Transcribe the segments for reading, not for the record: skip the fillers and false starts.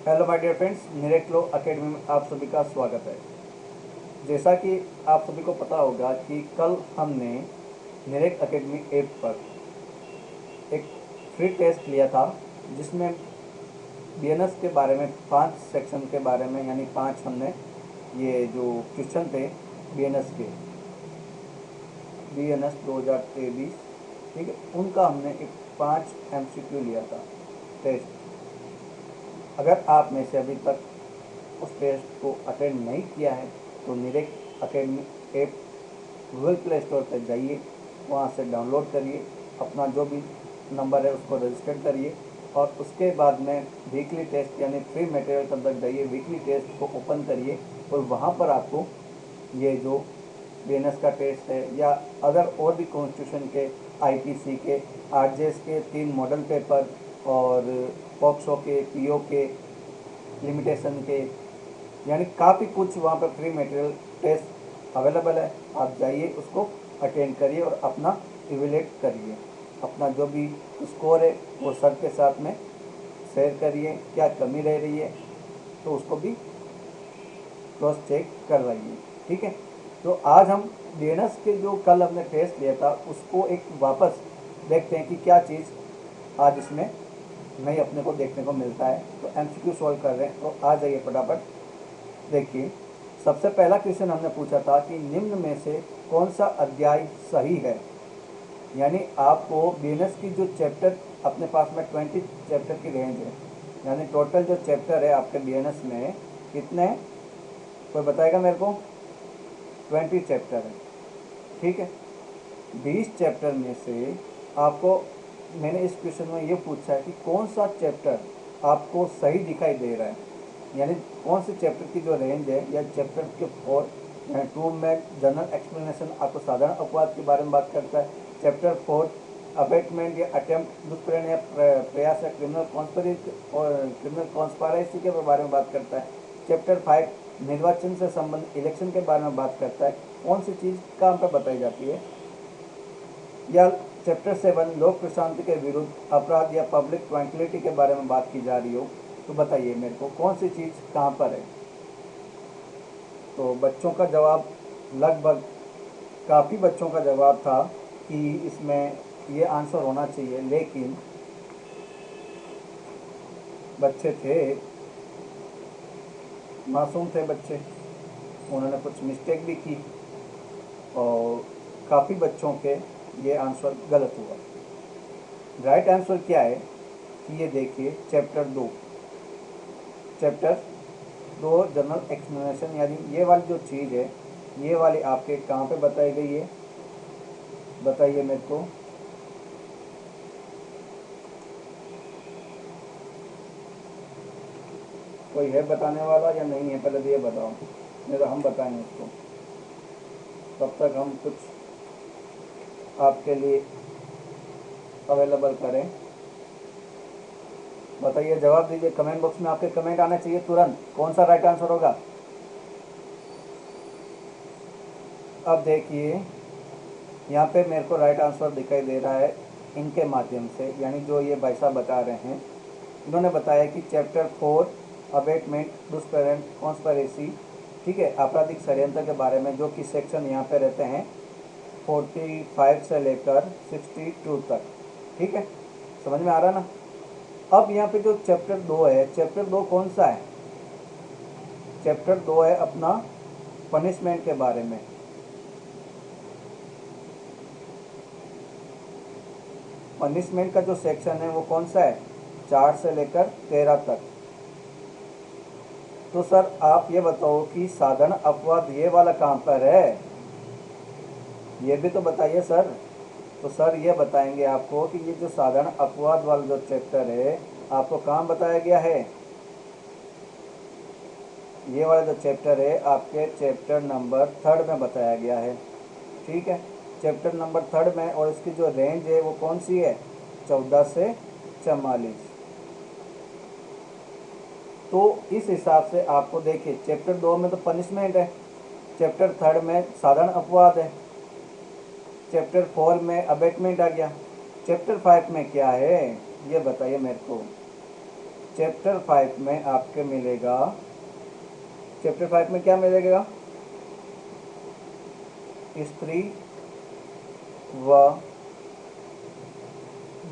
Hello my dear friends, निरेट law academy में आप सभी का स्वागत है। जैसा कि आप सभी को पता होगा कि कल हमने निरेट अकेडमी ऐप पर एक फ्री टेस्ट लिया था, जिसमें बीएनएस के बारे में 5 सेक्शन के बारे में, यानी 5 हमने ये जो क्वेश्चन थे बीएनएस के, बीएनएस 2023, ठीक है, उनका हमने एक 5 एमसीक्यू लिया था टेस्ट। अगर आप में से अभी तक उस टेस्ट को अटेंड नहीं किया है तो निरेट academy app Google Play Store पर जाइए, वहाँ से डाउनलोड करिए, अपना जो भी नंबर है उसको रजिस्टर करिए और उसके बाद में वीकली टेस्ट यानी फ्री मटेरियल तब तक जाइए, वीकली टेस्ट को ओपन करिए और वहाँ पर आपको ये जो बीएनएस का टेस्ट है या अदर और भी कॉन्स्टिट्यूशन के, आईपीसी के, आरजेएस के 3 मॉडल पेपर और पॉक्सो के, पीओ के, लिमिटेशन के, यानी काफ़ी कुछ वहाँ पर फ्री मटेरियल टेस्ट अवेलेबल है। आप जाइए, उसको अटेंड करिए और अपना इवेलुएट करिए, अपना जो भी स्कोर है वो सर के साथ में शेयर करिए, क्या कमी रह रही है तो उसको भी क्रॉस चेक करवाइए, ठीक है। तो आज हम बीएनएस के जो कल हमने टेस्ट लिया था उसको एक वापस देखते हैं कि क्या चीज़ आज इसमें नई अपने को देखने को मिलता है। तो एमसीक्यू सॉल्व कर रहे हैं, तो आ जाइए फटाफट। देखिए, सबसे पहला क्वेश्चन हमने पूछा था कि निम्न में से कौन सा अध्याय सही है। यानी आपको बीएनएस की जो चैप्टर अपने पास में 20 चैप्टर की रेंज है, यानी टोटल जो चैप्टर है आपके बीएनएस में कितने हैं, कोई बताएगा मेरे को? 20 चैप्टर है, ठीक है। 20 चैप्टर में से आपको, मैंने इस क्वेश्चन में ये पूछा है कि कौन सा चैप्टर आपको सही दिखाई दे रहा है, यानी कौन से चैप्टर की जो रेंज है, या चैप्टर के 2 में जनरल एक्सप्लेनेशन आपको साधारण अपवाद के बारे में बात करता है, चैप्टर 4 अबेटमेंट या अटेम्प्ट दुष्प्रेरण या प्रयास या क्रिमिनल कॉन्स्पायरेसी के बारे में बात करता है, चैप्टर 5 निर्वाचन से संबंधित इलेक्शन के बारे में बात करता है, कौन सी चीज़ कहाँ पर बताई जाती है, या चैप्टर 7 लोक प्रशांति के विरुद्ध अपराध या पब्लिक ट्रैंक्विलिटी के बारे में बात की जा रही हो, तो बताइए मेरे को कौन सी चीज़ कहाँ पर है। तो बच्चों का जवाब लगभग, काफ़ी बच्चों का जवाब था कि इसमें ये आंसर होना चाहिए, लेकिन बच्चे थे, मासूम थे बच्चे, उन्होंने कुछ मिस्टेक भी की और काफ़ी बच्चों के ये आंसर गलत हुआ। राइट आंसर क्या है कि ये देखिए, चैप्टर 2 जनरल एक्सप्लेनेशन, यानी ये वाली जो चीज़ है, ये वाली आपके कहाँ पे बताई गई है, बताइए मेरे को। कोई है बताने वाला या नहीं है, पहले तो ये बताओ, नहीं तो हम बताएंगे उसको, तब तक हम कुछ आपके लिए अवेलेबल करें। बताइए, जवाब दीजिए, कमेंट बॉक्स में आपके कमेंट आना चाहिए तुरंत, कौन सा राइट आंसर होगा। अब देखिए, यहाँ पे मेरे को राइट आंसर दिखाई दे रहा है इनके माध्यम से, यानी जो ये भाई साहब बता रहे हैं, इन्होंने बताया कि चैप्टर 4 अबेटमेंट दुष्प्रेरण कॉन्स्पिरेसी, ठीक है, आपराधिक षड्यंत्र के बारे में, जो कि सेक्शन यहाँ पे रहते हैं 45 से लेकर 62 तक, ठीक है, समझ में आ रहा ना। अब यहाँ पे जो चैप्टर 2 है, चैप्टर 2 कौन सा है, चैप्टर 2 है अपना पनिशमेंट के बारे में। पनिशमेंट का जो सेक्शन है वो कौन सा है, 4 से लेकर 13 तक। तो सर आप ये बताओ कि साधारण अपवाद ये वाला कहाँ पर है, ये भी तो बताइए सर। तो सर ये बताएंगे आपको कि ये जो साधारण अपवाद वाला जो चैप्टर है आपको कहाँ बताया गया है, ये वाला जो चैप्टर है आपके चैप्टर नंबर 3 में बताया गया है, ठीक है, चैप्टर नंबर 3 में। और इसकी जो रेंज है वो कौन सी है, 14 से 44। तो इस हिसाब से आपको देखिए, चैप्टर 2 में तो पनिशमेंट है, चैप्टर 3 में साधारण अपवाद है, चैप्टर 4 में अबेटमेंट आ गया, चैप्टर 5 में क्या है ये बताइए मेरे को। चैप्टर 5 में आपके मिलेगा, चैप्टर 5 में क्या मिलेगा? स्त्री व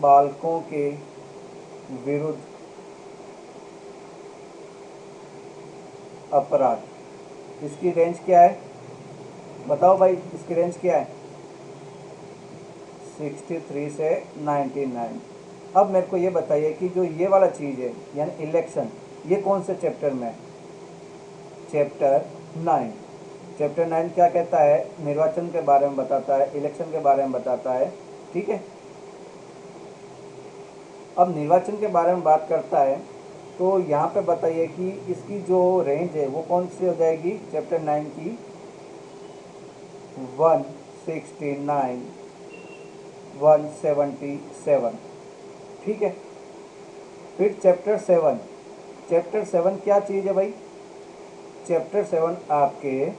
बालकों के विरुद्ध अपराध। इसकी रेंज क्या है? बताओ भाई, इसकी रेंज क्या है? 63 से 99। अब मेरे को ये बताइए कि जो ये वाला चीज़ है यानी इलेक्शन, ये कौन से चैप्टर में है? चैप्टर 9। चैप्टर 9 क्या कहता है? निर्वाचन के बारे में बताता है, इलेक्शन के बारे में बताता है। ठीक है, अब निर्वाचन के बारे में बात करता है तो यहाँ पे बताइए कि इसकी जो रेंज है वो कौन सी हो जाएगी? चैप्टर 9 की 169 177। ठीक है, फिर चैप्टर 7। चैप्टर 7 क्या चीज़ है भाई? चैप्टर 7 आपके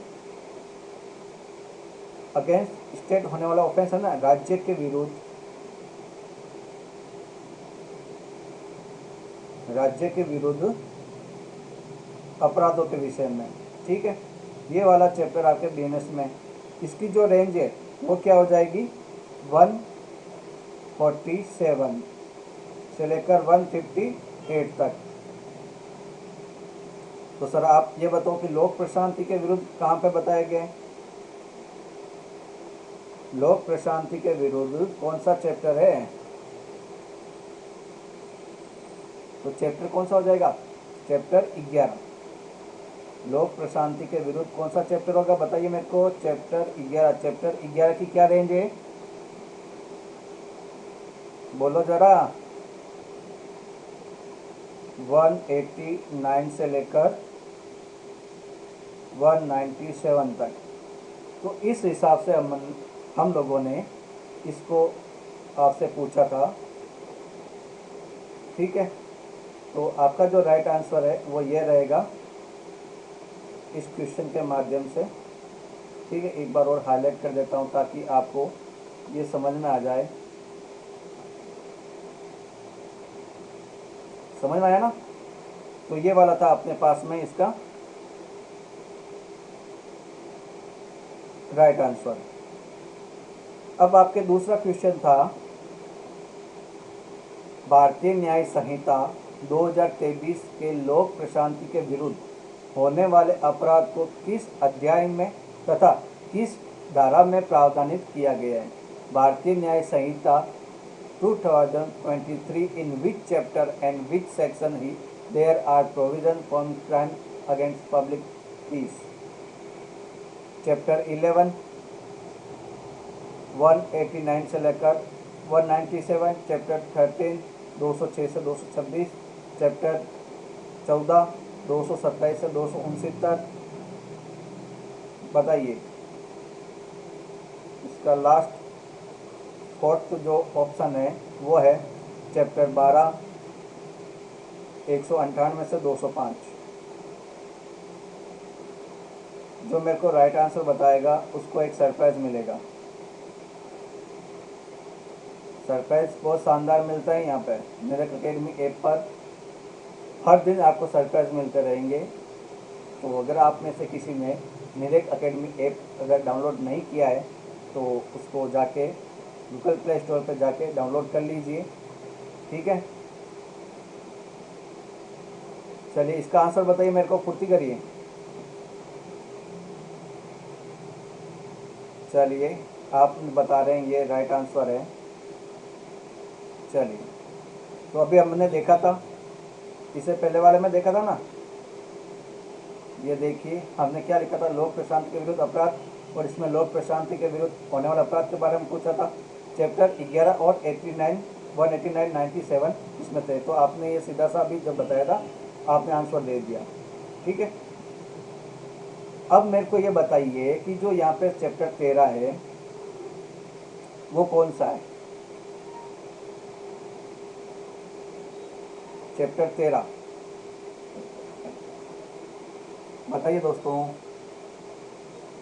अगेंस्ट स्टेट होने वाला ऑफेंस है ना, राज्य के विरुद्ध, राज्य के विरुद्ध अपराधों के विषय में। ठीक है, ये वाला चैप्टर आपके बीएनएस में, इसकी जो रेंज है वो क्या हो जाएगी? 147 से लेकर 158 तक। तो सर आप ये बताओ कि लोक प्रशांति के विरुद्ध कहाँ पे बताए गए? लोक प्रशांति के विरुद्ध कौन सा चैप्टर है? तो चैप्टर कौन सा हो जाएगा? चैप्टर 11। लोक प्रशांति के विरुद्ध कौन सा चैप्टर होगा? बताइए मेरे को। चैप्टर 11। चैप्टर 11 की क्या रेंज है? बोलो जरा। 189 से लेकर 197 तक। तो इस हिसाब से हम लोगों ने इसको आपसे पूछा था। ठीक है, तो आपका जो राइट आंसर है वो ये रहेगा इस क्वेश्चन के माध्यम से। ठीक है, एक बार और हाईलाइट कर देता हूँ ताकि आपको ये समझ में आ जाए। समझ में आया ना? तो ये वाला था अपने पास में इसका राइट आंसर। अब आपके दूसरा क्वेश्चन था, भारतीय न्याय संहिता 2023 के लोक प्रशांति के विरुद्ध होने वाले अपराध को किस अध्याय में तथा किस धारा में प्रावधानित किया गया है? भारतीय न्याय संहिता 2023 in which chapter and which section there are provision for crime against public peace? Chapter 11 189 से लेकर 197, चैप्टर 13 206 से 226, चैप्टर 14 227 से 269। बताइए इसका लास्ट फोर्थ जो ऑप्शन है वो है चैप्टर 12 198 से 205। जो मेरे को राइट आंसर बताएगा उसको एक सरप्राइज मिलेगा। सरप्राइज बहुत शानदार मिलता है यहाँ पे निरक अकेडमी ऐप पर। हर दिन आपको सरप्राइज मिलते रहेंगे। तो अगर आप में से किसी ने निरक अकेडमी ऐप अगर डाउनलोड नहीं किया है तो उसको जाके गूगल प्ले स्टोर पर जाके डाउनलोड कर लीजिए। ठीक है, चलिए इसका आंसर बताइए मेरे को, फुर्ती करिए। चलिए आप बता रहे हैं ये राइट आंसर है। चलिए, तो अभी हमने देखा था, इससे पहले वाले में देखा था ना, ये देखिए हमने क्या लिखा था, लोक प्रशांति के विरुद्ध अपराध, और इसमें लोक प्रशांति के विरुद्ध होने वाले अपराध के बारे में पूछा था। चैप्टर 11 और 89 189 97 इसमें थे। तो आपने ये सीधा सा अभी जब बताया था आपने आंसर दे दिया। ठीक है, अब मेरे को ये बताइए कि जो यहाँ पे चैप्टर 13 है वो कौन सा है? चैप्टर 13 बताइए दोस्तों,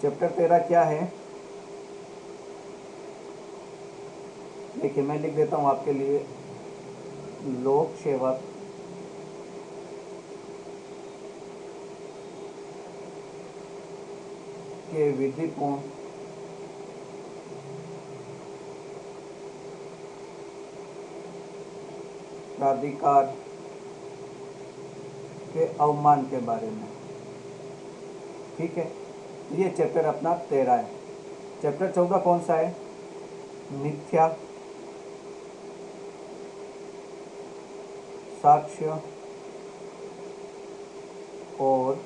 चैप्टर 13 क्या है? देखिए मैं लिख देता हूँ आपके लिए, लोक सेवक के विधिपूर्ण प्राधिकार के अवमान के बारे में। ठीक है, ये चैप्टर अपना 13 है। चैप्टर 14 कौन सा है? मिथ्या साक्ष्य और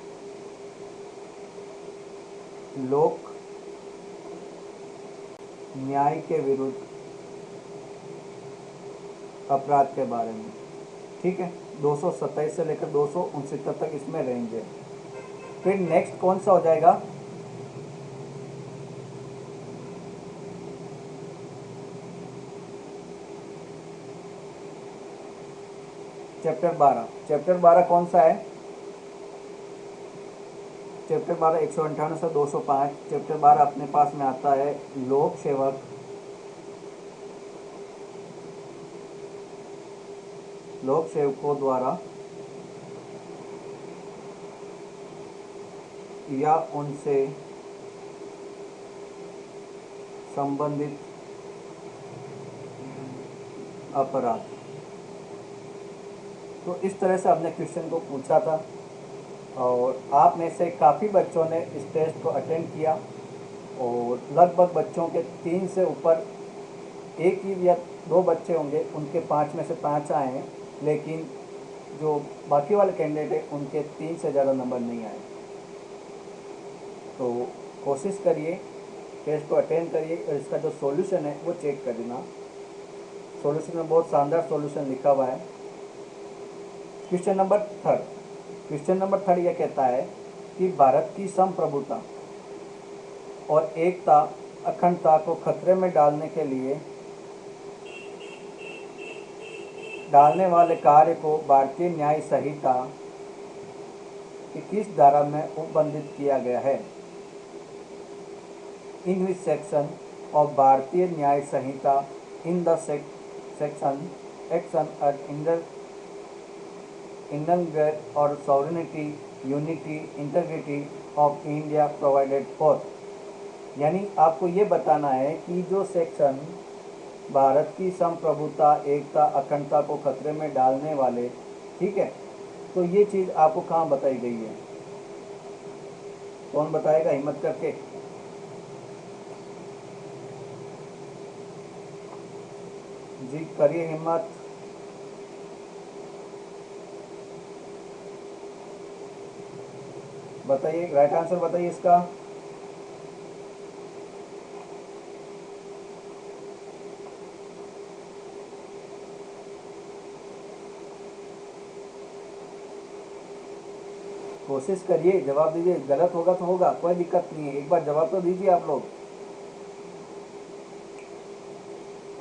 लोक न्याय के विरुद्ध अपराध के बारे में। ठीक है, 227 से लेकर 269 तक इसमें रेंज है। फिर नेक्स्ट कौन सा हो जाएगा? चैप्टर 12। चैप्टर 12 कौन सा है? चैप्टर 12 158 से 205। चैप्टर 12 अपने पास में आता है लोक सेवक, लोक सेवकों द्वारा या उनसे संबंधित अपराध। तो इस तरह से आपने क्वेश्चन को पूछा था और आप में से काफ़ी बच्चों ने इस टेस्ट को अटेंड किया और लगभग बच्चों के 3 से ऊपर, एक ही या 2 बच्चे होंगे उनके 5 में से 5 आए हैं, लेकिन जो बाकी वाले कैंडिडेट हैं उनके 3 से ज़्यादा नंबर नहीं आए। तो कोशिश करिए, टेस्ट को अटेंड करिए और इसका जो सॉल्यूशन है वो चेक कर देना। सॉल्यूशन में बहुत शानदार सॉल्यूशन लिखा हुआ है। Question number 3। क्वेश्चन नंबर 3 यह कहता है कि भारत की संप्रभुता और एकता अखंडता को खतरे में डालने के लिए डालने वाले कार्य को भारतीय न्याय संहिता की किस धारा में उपबंधित किया गया है? इन which section of Bharatiya Nyaya Sanhita in the section action at Indian और sovereignty unity integrity of India provided for. यानी आपको ये बताना है कि जो सेक्शन भारत की संप्रभुता, एकता, अखंडता को खतरे में डालने वाले, ठीक है, तो ये चीज़ आपको कहाँ बताई गई है? कौन बताएगा हिम्मत करके? जी करिए हिम्मत। बताइए, राइट आंसर बताइए इसका। कोशिश करिए, जवाब दीजिए। गलत होगा तो होगा, कोई दिक्कत नहीं है, एक बार जवाब तो दीजिए आप लोग।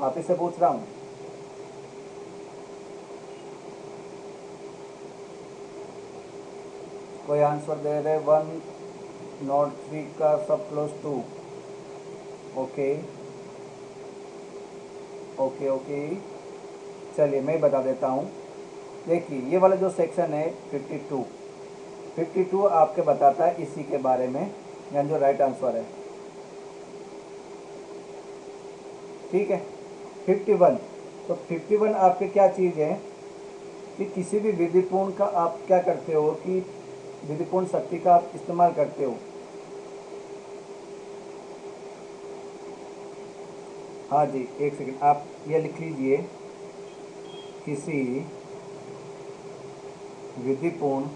आप ही से पूछ रहा हूँ। कोई आंसर दे रहे? 103 का सब close to. Okay okay okay, चलिए मैं बता देता हूँ। देखिए, ये वाला जो सेक्शन है 52 आपके बताता है इसी के बारे में, यानी जो राइट आंसर है। ठीक है, 51। तो 51 आपके क्या चीज़ है कि किसी भी विधिपूर्ण का आप क्या करते हो कि विधिपूर्ण शक्ति का आप इस्तेमाल करते हो। हाँ जी, एक सेकंड, आप ये लिख लीजिए, किसी विधिपूर्ण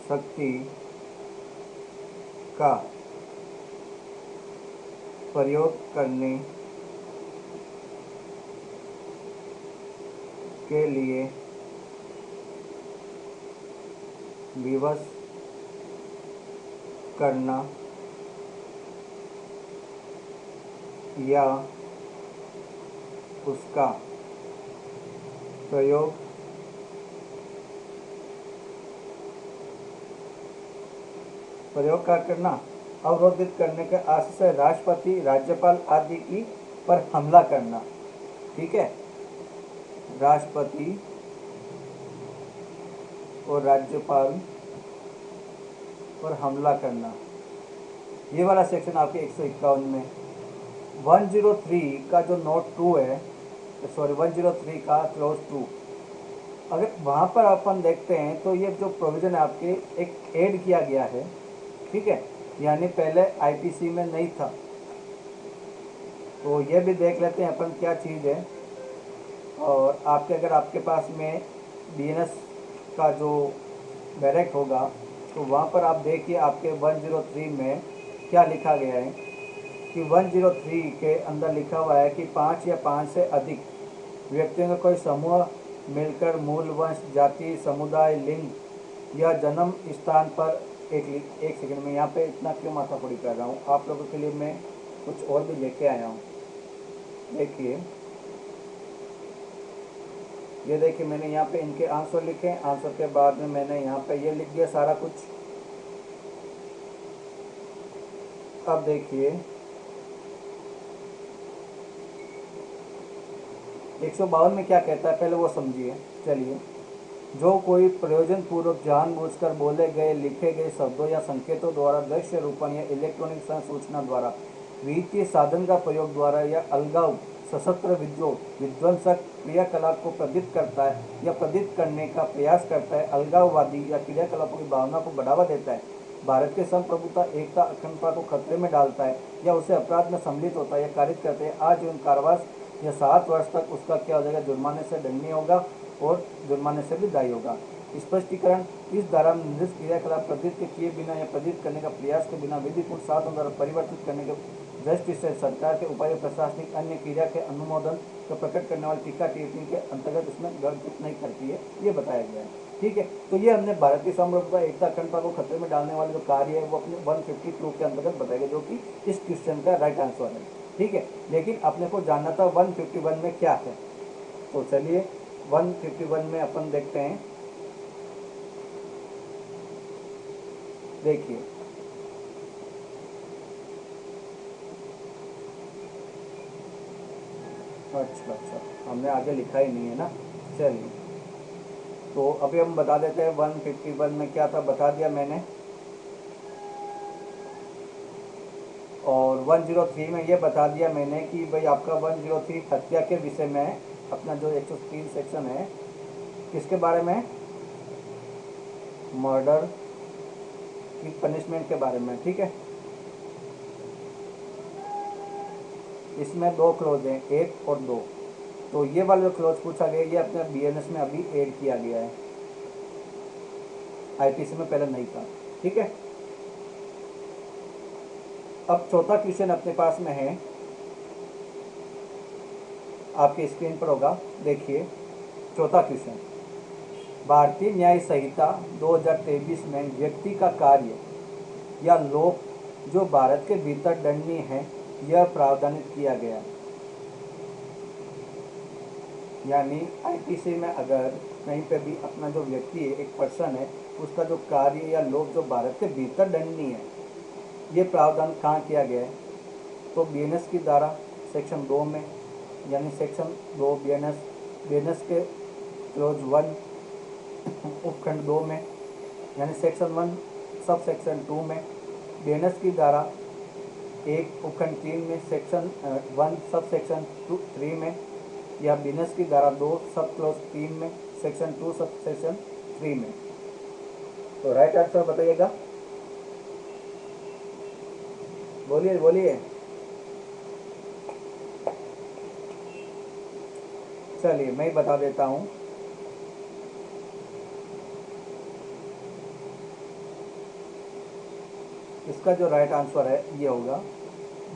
शक्ति का प्रयोग करने के लिए विवश करना या उसका प्रयोग करना अवरोधित करने के आशय से राष्ट्रपति, राज्यपाल आदि की पर हमला करना। ठीक है, राष्ट्रपति और राज्यपाल और हमला करना, ये वाला सेक्शन आपके 151 में। 103 का जो नोट 2 है, सॉरी 103 का क्लोज 2, अगर वहाँ पर अपन देखते हैं तो ये जो प्रोविज़न है आपके एक ऐड किया गया है, ठीक है, यानी पहले आईपीसी में नहीं था। तो ये भी देख लेते हैं अपन क्या चीज़ है। और आपके अगर आपके पास में बीएनएस का जो डायरेक्ट होगा तो वहाँ पर आप देखिए आपके 103 में क्या लिखा गया है कि 103 के अंदर लिखा हुआ है कि 5 या 5 से अधिक व्यक्तियों का कोई समूह मिलकर मूल वंश, जाति, समुदाय, लिंग या जन्म स्थान पर एक सेकंड में यहाँ पे इतना क्यों माथापड़ी कर रहा हूँ, आप लोगों के लिए मैं कुछ और भी लेके आया हूँ। देखिए, ये देखिए मैंने यहाँ पे इनके आंसर लिखे, आंसर के बाद में मैंने यहाँ पे ये लिख दिया सारा कुछ। अब देखिए 152 में क्या कहता है, पहले वो समझिए। चलिए, जो कोई प्रयोजन पूर्वक जानबूझकर बोले गए, लिखे गए शब्दों या संकेतों द्वारा, दृश्य रूपण या इलेक्ट्रॉनिक संसूचना द्वारा, वित्तीय साधन का प्रयोग द्वारा या अलगाव, सशस्त्र विद्रोह, विध्वंसक क्रियाकलाप को प्रदीप्त करता है या प्रदीप्त करने का प्रयास करता है, अलगाववादी या क्रियाकलापों की भावना को बढ़ावा देता है, भारत के संप्रभुता, एकता, अखंडता को खतरे में डालता है या उसे अपराध में सम्मिलित होता है या कारित करते हैं, आजीवन कारावास या 7 वर्ष तक उसका क्या हो जाएगा, जुर्माने से दंडनीय होगा और जुर्माने से भी दायी होगा। स्पष्टीकरण, इस धारा में निर्दिष्ट क्रियाकलाप प्रदीप्त किए बिना या प्रदीप्त करने का प्रयास के बिना विधिपूर्ण साधनों द्वारा परिवर्तित करने के दृष्टि से सरकार के उपाय, प्रशासनिक अन्य क्रिया के अनुमोदन को प्रकट करने वाली टीका टिप्पणी के अंतर्गत इसमें गर्भित नहीं करती है, ये बताया गया है। ठीक है, तो ये हमने भारतीय संप्रभुता, एकता, अखंडता को खतरे में डालने वाले जो कार्य है वो अपने 152 के अंतर्गत बताया गया, जो कि इस क्वेश्चन का राइट आंसर है। ठीक है, लेकिन अपने को जानना था 151 में क्या है। तो चलिए 151 में अपन देखते हैं। देखिए, अच्छा, हमने आगे लिखा ही नहीं है ना। चलिए, तो अभी हम बता देते हैं 151 में क्या था, बता दिया मैंने। और 103 में ये बता दिया मैंने कि भाई आपका 103 हत्या के विषय में अपना जो 103 सेक्शन है, किसके बारे में, मर्डर की पनिशमेंट के बारे में। ठीक है, इसमें 2 क्लोज हैं, 1 और 2। तो ये वाला जो क्लोज पूछा गया ये अपने बीएनएस में अभी ऐड किया गया है, आईपीसी में पहले नहीं था। ठीक है, अब चौथा क्वेश्चन अपने पास में है, आपकी स्क्रीन पर होगा। देखिए चौथा क्वेश्चन, भारतीय न्याय संहिता 2023 में व्यक्ति का कार्य या लोक जो भारत के भीतर दंडनीय है यह प्रावधानित किया गया। यानी आईपीसी में अगर कहीं पे भी अपना जो व्यक्ति है, एक पर्सन है, उसका जो कार्य या लोक जो भारत के भीतर दंडनीय है, ये प्रावधान कहाँ किया गया है, तो बीएनएस की धारा सेक्शन 2 में, यानी सेक्शन 2 बीएनएस के क्लोज 1 उपखंड 2 में, यानी सेक्शन 1 सब सेक्शन 2 में, बीएनएस की धारा 1 उपखंड 3 में, सेक्शन 1 सब सेक्शन 3 में, या बीएनएस की धारा 2 सब क्लोज 3 में, सेक्शन 2 सब सेक्शन 3 में। तो राइट आंसर बताइएगा, बोलिए बोलिए। चलिए मैं बता देता हूँ। इसका जो राइट आंसर है ये होगा,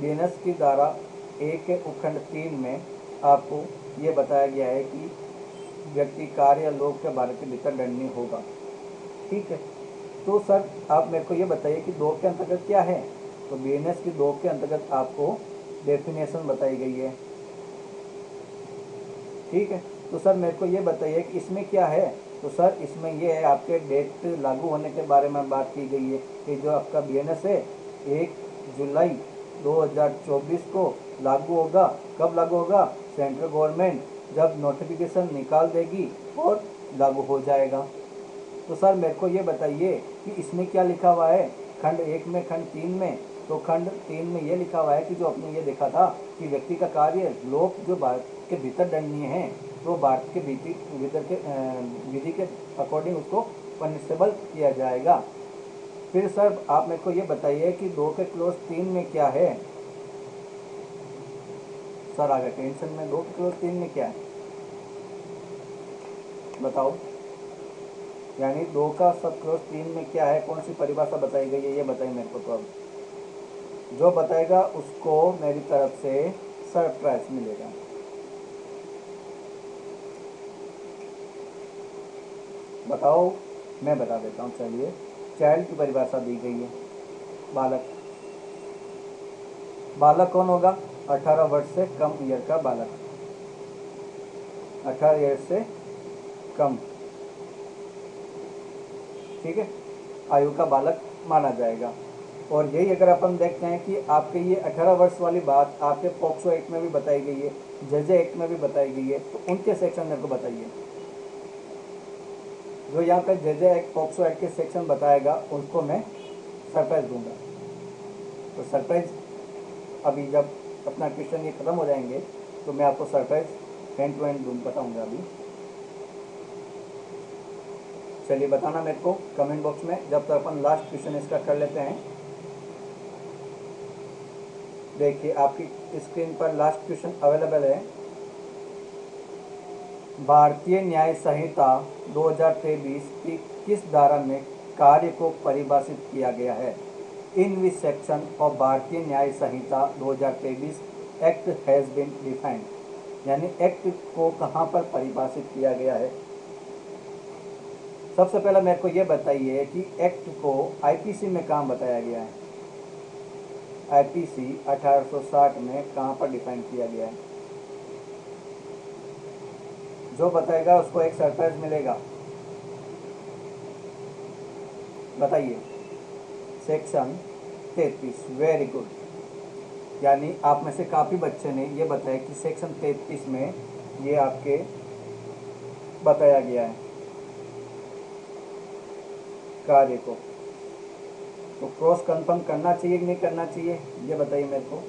बीएनएस की धारा 1 के उपखंड 3 में आपको ये बताया गया है कि व्यक्ति कार्य या लोक के भारत के भीतर दंडनीय होगा। ठीक है, तो सर आप मेरे को ये बताइए कि 2 के अंतर्गत क्या है, तो बीएनएस की 2 के अंतर्गत आपको डेफिनेशन बताई गई है। ठीक है, तो सर मेरे को ये बताइए कि इसमें क्या है, तो सर इसमें ये है आपके डेट लागू होने के बारे में बात की गई है कि जो आपका बीएनएस है 1 जुलाई 2024 को लागू होगा। कब लागू होगा, सेंट्रल गवर्नमेंट जब नोटिफिकेशन निकाल देगी और लागू हो जाएगा। तो सर मेरे को ये बताइए कि इसमें क्या लिखा हुआ है खंड 1 में, खंड 3 में। तो खंड 3 में ये लिखा हुआ है कि जो आपने ये देखा था कि व्यक्ति का कार्य लोक जो भारत के भीतर दंडनीय है, तो भारत के भीतर के विधि के अकॉर्डिंग उसको पनिशेबल किया जाएगा। फिर सर आप मेरे को ये बताइए कि 2 के क्लोज 3 में क्या है। सर आगे टेंशन में 2 के क्लोज 3 में क्या है बताओ। यानी 2 का सब क्लोज 3 में क्या है, कौन सी परिभाषा बताई गई है, ये बताइए मेरे को। तो अब जो बताएगा उसको मेरी तरफ से सरप्राइज मिलेगा। बताओ, मैं बता देता हूँ। चलिए, चाइल्ड की परिभाषा दी गई है बालक। बालक कौन होगा? 18 वर्ष से कम ईयर का बालक, 18 ईयर से कम, ठीक है, आयु का बालक माना जाएगा। और यही अगर अपन देखते हैं कि आपके ये 18 वर्ष वाली बात आपके पॉक्सो एक्ट में भी बताई गई है, जेजे एक्ट में भी बताई गई है, तो उनके सेक्शन मेरे को बताइए। जो यहाँ पे जेजे एक्ट पॉक्सो एक्ट के सेक्शन बताएगा उसको मैं सरप्राइज दूंगा। तो सरप्राइज अभी जब अपना क्वेश्चन ये खत्म हो जाएंगे तो मैं आपको सरप्राइज हैंड टू हैंड बताऊंगा अभी। चलिए बताना मेरे को कमेंट बॉक्स में, जब तक अपन लास्ट क्वेश्चन इसका कर लेते हैं। देखिए आपकी स्क्रीन पर लास्ट क्वेश्चन अवेलेबल है। भारतीय न्याय संहिता 2023 की किस धारा में कार्य को परिभाषित किया गया है? इन which section of Bharatiya Nyaya Samhita 2023 act has been defined, यानी एक्ट को कहाँ पर परिभाषित किया गया है। सबसे पहले मेरे को ये बताइए कि एक्ट को आईपीसी में कहाँ बताया गया है। आईपीसी 1860 में कहाँ पर डिफाइन किया गया है। जो बताएगा उसको एक सरप्राइज मिलेगा। बताइए। सेक्शन 33। Very good. यानी आप में से काफ़ी बच्चे ने ये बताया कि सेक्शन 33 में ये आपके बताया गया है कार्य को। तो क्रॉस कंफर्म करना चाहिए कि नहीं करना चाहिए, ये बताइए मेरे को।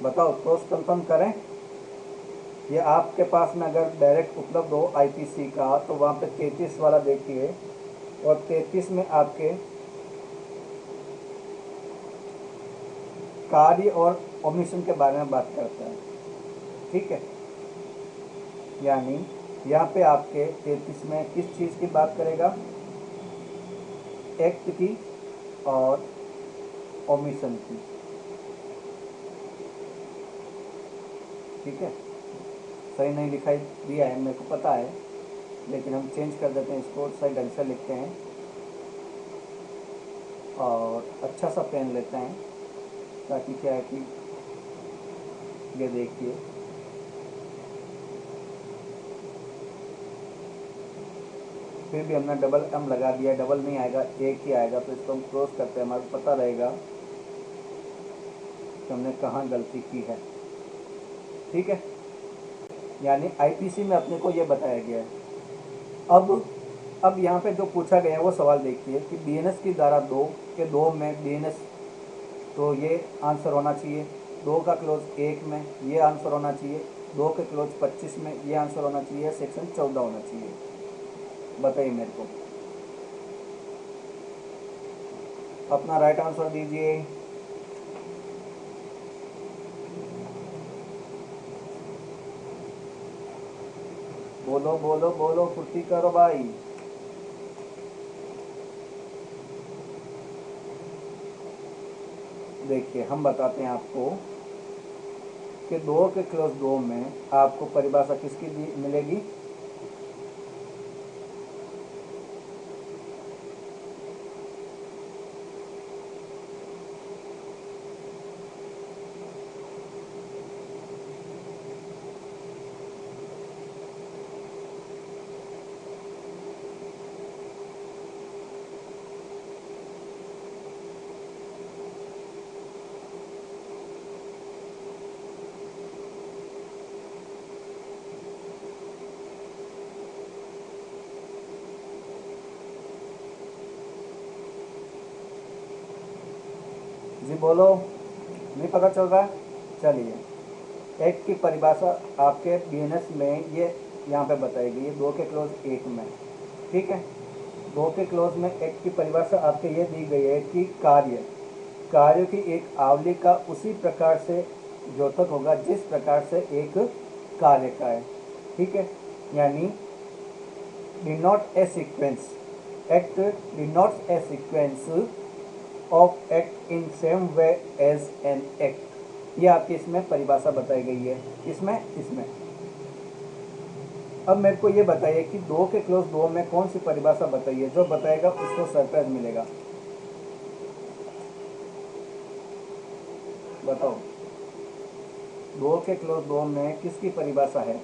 बताओ, क्रॉस कंफर्म करें। ये आपके पास में अगर डायरेक्ट उपलब्ध हो आईपीसी का तो वहाँ पे 33 वाला देखिए, और 33 में आपके कार्य और ओमिशन के बारे में बात करता है, ठीक है। यानी यहाँ पे आपके 33 में किस चीज़ की बात करेगा? एक्ट की और ओमिशन की, ठीक है। सही नहीं दिखाई दिया है मेरे को पता है, लेकिन हम चेंज कर देते हैं इसको, सही ढंग से लिखते हैं और अच्छा सा पेन लेते हैं, ताकि क्या है कि ये देखिए फिर भी हमने डबल एम लगा दिया, डबल नहीं आएगा, एक ही आएगा। तो इसको हम क्रॉस करते हैं, हमारे को पता रहेगा कि हमने कहाँ गलती की है, ठीक है। यानी आईपीसी में अपने को ये बताया गया है। अब यहाँ पे जो पूछा गया है वो सवाल देखिए कि बीएनएस की धारा 2 के 2 में बीएनएस, तो ये आंसर होना चाहिए। 2 का क्लोज 1 में ये आंसर होना चाहिए। 2 के क्लोज 25 में ये आंसर होना चाहिए। सेक्शन 14 होना चाहिए। बताइए मेरे को, अपना राइट आंसर दीजिए। बोलो बोलो बोलो, फुर्ती करो भाई। देखिए हम बताते हैं आपको कि 2 के क्लोज 2 में आपको परिभाषा किसकी मिलेगी? जी बोलो, नहीं पता चल रहा है? चलिए, एक्ट की परिभाषा आपके बीएनएस में ये यहाँ पे बताई गई है 2 के क्लोज 1 में। ठीक है, 2 के क्लोज में एक्ट की परिभाषा आपके ये दी गई है कि कार्य की एक आवली का उसी प्रकार से द्योतक होगा जिस प्रकार से एक कार्य का है। ठीक है, यानी denote a sequence, act denotes a sequence of act in same way as an act. ये आपकी इसमें परिभाषा बताई गई है। इसमें अब मेरे को ये बताइए कि 2 के क्लोज 2 में कौन सी परिभाषा बताई है? जो बताएगा उसको सरप्राइज मिलेगा। बताओ, 2 के क्लोज 2 में किसकी परिभाषा है?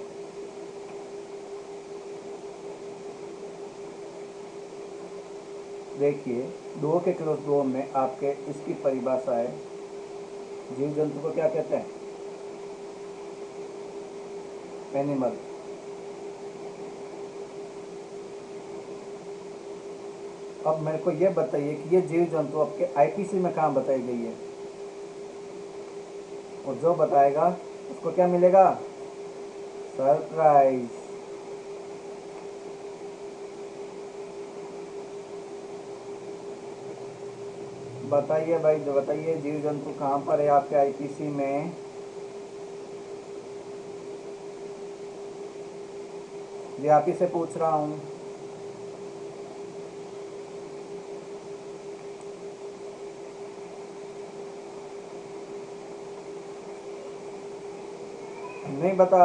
देखिए, 2 के क्लोज 2 में आपके इसकी परिभाषा है, जीव जंतु को क्या कहते हैं? एनिमल। अब मेरे को ये बताइए कि ये जीव जंतु आपके आईपीसी में कहाँ बताई गई है? और जो बताएगा उसको क्या मिलेगा? सरप्राइज। बताइए भाई, जो बताइए जीव जंतु कहाँ पर है आपके आईपीसी में? ये आप ही से पूछ रहा हूँ। नहीं बता,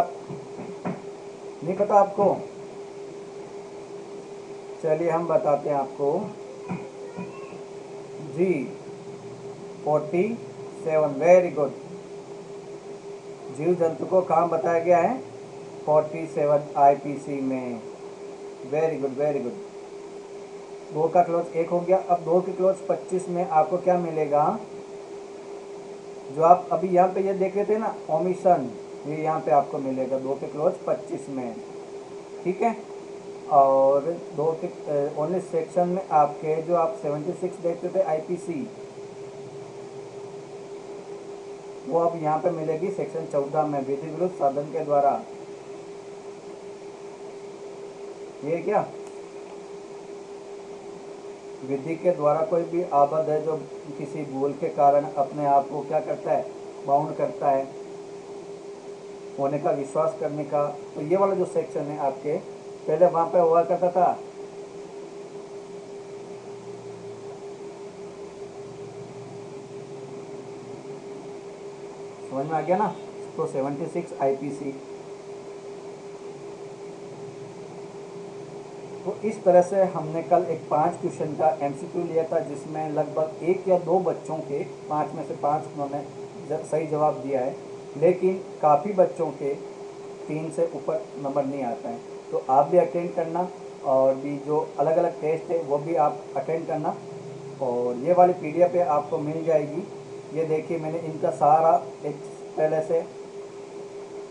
नहीं पता आपको? चलिए हम बताते हैं आपको। जी 47, वेरी गुड। जीव जंतु को कहाँ बताया गया है? 47 आईपीसी में। Very good, very good. 2 का क्लोज 1 हो गया। अब 2 के क्लोज 25 में आपको क्या मिलेगा? जो आप अभी यहाँ पे ये देख रहे थे ना, ओमिशन, ये यहाँ पे आपको मिलेगा 2 के क्लोज 25 में। ठीक है, और 2 के 19 सेक्शन में आपके जो आप 76 देखते थे आईपीसी, वो अब यहाँ पे मिलेगी सेक्शन 14 में, विधि विरुद्ध साधन के द्वारा। ये क्या? विधि के द्वारा कोई भी आबद्ध है जो किसी भूल के कारण अपने आप को क्या करता है? बाउंड करता है होने का, विश्वास करने का। तो ये वाला जो सेक्शन है आपके, पहले वहाँ पे हुआ करता था समझ में आ गया ना? तो 76 आईपीसी। तो इस तरह से हमने कल एक 5 क्वेश्चन का एमसीक्यू लिया था, जिसमें लगभग 1 या 2 बच्चों के, 5 में से 5 उन्होंने सही जवाब दिया है, लेकिन काफ़ी बच्चों के 3 से ऊपर नंबर नहीं आता है। तो आप भी अटेंड करना, और भी जो अलग अलग टेस्ट है वो भी आप अटेंड करना। और ये वाली पीडीएफ पे आपको मिल जाएगी। ये देखिए, मैंने इनका सारा एक पहले से,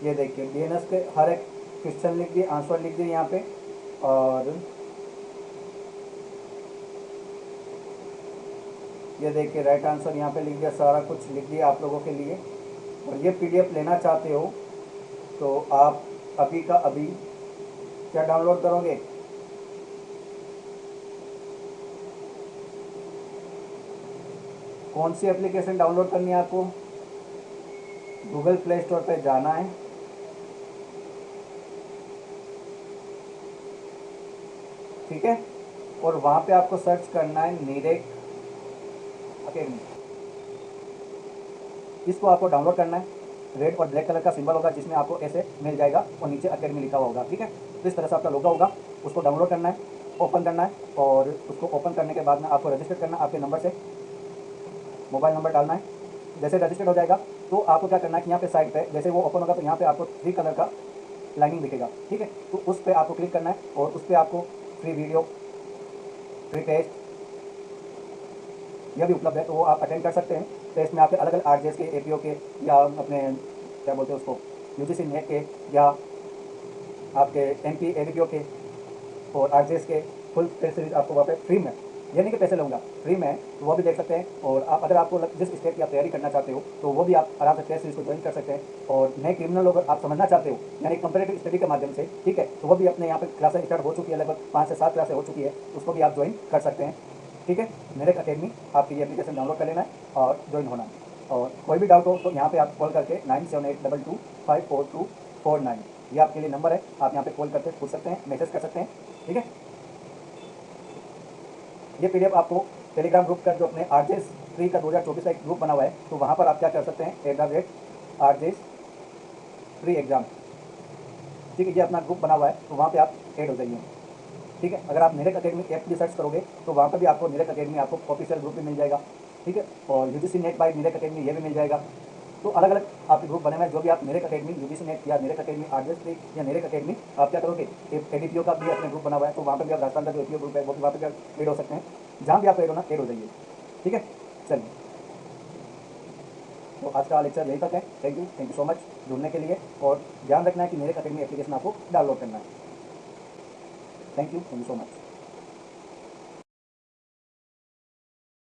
ये देखिए बीएनएस के हर एक क्वेश्चन लिख दिए, आंसर लिख दिए यहाँ पे। और ये देखिए राइट आंसर यहाँ पे लिख दिया, सारा कुछ लिख दिया आप लोगों के लिए। और ये पीडीएफ लेना चाहते हो तो आप अभी का अभी क्या डाउनलोड करोगे? कौन सी एप्लीकेशन डाउनलोड करनी है आपको? गूगल प्ले स्टोर पे जाना है। ठीक है, और वहाँ पे आपको सर्च करना है नीरेक अकेडमी। इसको आपको डाउनलोड करना है। रेड और ब्लैक कलर का सिंबल होगा जिसमें आपको ऐसे मिल जाएगा, और नीचे अकेडमी लिखा हुआ होगा। ठीक है, तो इस तरह से आपका लोगो होगा, उसको डाउनलोड करना है, ओपन करना है, और उसको ओपन करने के बाद में आपको रजिस्टर करना है। आपके नंबर से मोबाइल नंबर डालना है। जैसे रजिस्टर्ड हो जाएगा तो आपको क्या करना है कि यहाँ पे साइड पे जैसे वो ओपन होगा तो यहाँ पे आपको 3 कलर का लाइनिंग दिखेगा। ठीक है, तो उस पर आपको क्लिक करना है, और उस पर आपको फ्री वीडियो, फ्री टेस्ट यह भी उपलब्ध है, तो वो आप अटेंड कर सकते हैं। तो इसमें आपके अलग अलग आरजेएस के, एपीओ के, या अपने क्या बोलते हैं उसको, यूजीसी नेट के, या आपके एमपी एडीपीओ के और आरजेएस के फुल टेस्ट सीरीज आपको वहाँ पे फ्री में ये नहीं कि पैसे लूँगा, फ्री में है, तो वो भी देख सकते हैं। और आप अगर आपको जिस स्टेट की आप तैयारी करना चाहते हो तो वो भी आप आराम से टेस्ट सीरीज को ज्वाइन कर सकते हैं। और नए क्रिमिनल अगर आप समझना चाहते हो यानी कंपेरेटिव स्टडी के माध्यम से, ठीक है, तो वो भी अपने यहाँ पे क्लासेस स्टार्ट हो चुकी है, लगभग 5 से 7 क्लासेस हो चुकी है, उसको भी आप ज्वाइन कर सकते हैं। ठीक है, मेरेक अकेडमी, आपकी ये एप्लीकेशन डाउनलोड कर लेना है और ज्वाइन होना है। और कोई भी डाउट हो तो यहाँ पे आप कॉल करके 9782254249, ये आपके लिए नंबर है, आप यहाँ पे कॉल करके पूछ सकते हैं, मैसेज कर सकते हैं। ठीक है, ये पीडीएफ आपको टेलीग्राम ग्रुप का जो अपने आरजेस फ्री का 2024 का एक ग्रुप बना हुआ है, तो वहाँ पर आप क्या कर सकते हैं, @RJs फ्री एग्जाम, ठीक है, ये अपना ग्रुप बना हुआ है, तो वहाँ पे आप ऐड हो जाइए। ठीक है, अगर आप मेरेक अकेडमी ऐप भी सर्च करोगे तो वहाँ पर भी आपको मेरेक अकेडमी आपको ऑफिशियल ग्रुप भी मिल जाएगा। ठीक है, और यूजीसी नेट बाय मेरेक अकेडमी ये भी मिल जाएगा। तो अलग अलग आपके ग्रुप बने हुए हैं, जो भी आप मेरेक अकेडमी, यूजीसी नेट या मेरेक अकेडमी आरजेस फ्री या मेरेक अकेडमी, आप क्या करोगे, एडीपीओ का भी अपने ग्रुप बना हुआ है, तो वहाँ पर भी आप राजस्थान का जो एडीपीओ ग्रुप है वो भी वहाँ पर ऐड हो सकते हैं। जहाँ भी आप ऐड होना ऐड हो जाइए। ठीक है, चलिए, तो आज का लेक्चर यहीं तक है। थैंक यू सो मच जुड़ने के लिए, और ध्यान रखना है कि मेरेक अकेडमी एप्लीकेशन आपको डाउनलोड करना है। Thank you so much.